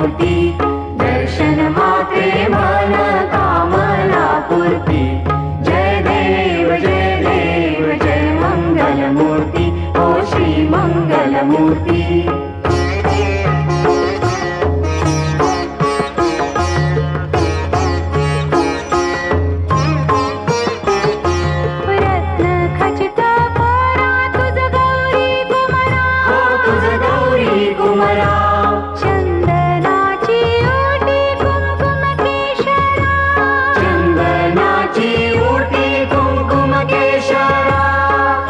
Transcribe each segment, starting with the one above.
मंगलमूर्ती दर्शन मात्रे मन कामना पूर्ती जय देव जय मंगलमूर्ती ओ श्री मंगलमूर्ती चंदनाची ओटी कुंकुम केशरा चंदनाची ओटी कुंकुम केशरा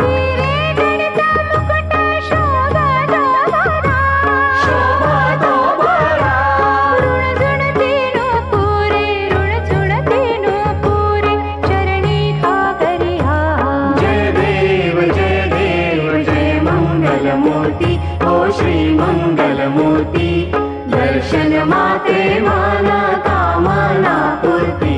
हिरे गणिता मुकुट शोभा भरा ऋण तीनो पुरे चरणी खाकरिया जय देव जय मंगलमूर्ती ओ श्री मंगलमूर्ती दर्शन मात्रे मन कामना पूर्ती